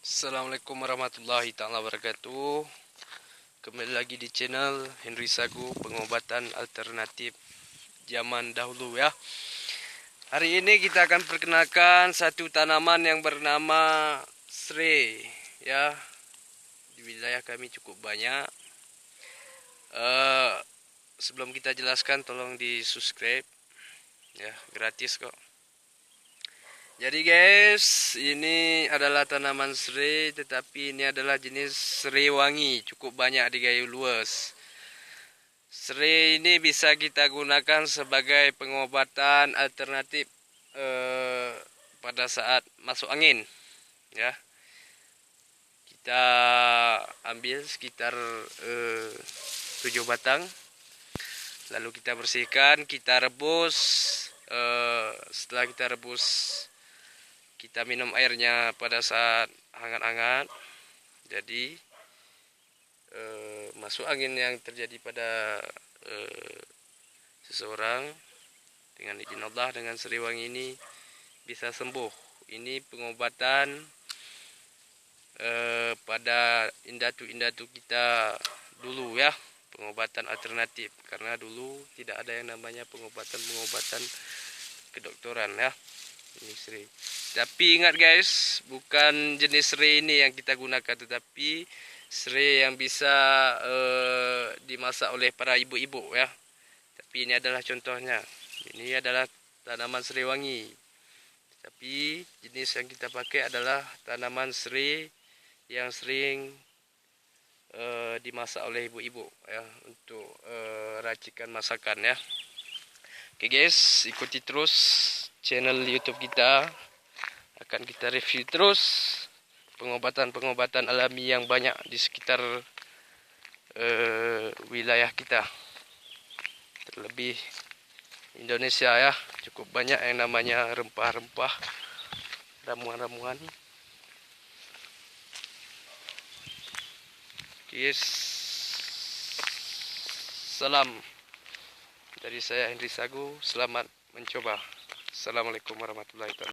Assalamualaikum warahmatullahi taala wabarakatuh. Kembali lagi di channel Henry Sagu, pengobatan alternatif zaman dahulu ya. Hari ini kita akan perkenalkan satu tanaman yang bernama serai ya. Di wilayah kami cukup banyak. Sebelum kita jelaskan, tolong di subscribe ya, gratis kok. Jadi guys, ini adalah tanaman serai, tetapi ini adalah jenis serai wangi, cukup banyak di Gayo Luas. Serai ini bisa kita gunakan sebagai pengobatan alternatif pada saat masuk angin. Ya, kita ambil sekitar 7 batang, lalu kita bersihkan, kita rebus. Setelah kita rebus, kita minum airnya pada saat hangat-hangat. Jadi masuk angin yang terjadi pada seseorang dengan izin Allah, dengan serai wangi ini bisa sembuh. Ini pengobatan pada indatu-indatu kita dulu ya, pengobatan alternatif, karena dulu tidak ada yang namanya pengobatan kedokteran ya. Ini serai. Tapi ingat guys, bukan jenis serai ini yang kita gunakan, tetapi serai yang bisa dimasak oleh para ibu-ibu ya. Tapi ini adalah contohnya. Ini adalah tanaman serai wangi. Tapi jenis yang kita pakai adalah tanaman serai yang sering dimasak oleh ibu-ibu ya, untuk racikan masakan ya. Oke guys, ikuti terus channel YouTube kita. Akan kita review terus pengobatan-pengobatan alami yang banyak di sekitar wilayah kita. Terlebih Indonesia ya, cukup banyak yang namanya rempah-rempah, ramuan-ramuan. Yes. Salam dari saya Henry Sagu. Selamat mencoba. Assalamualaikum warahmatullahi wabarakatuh.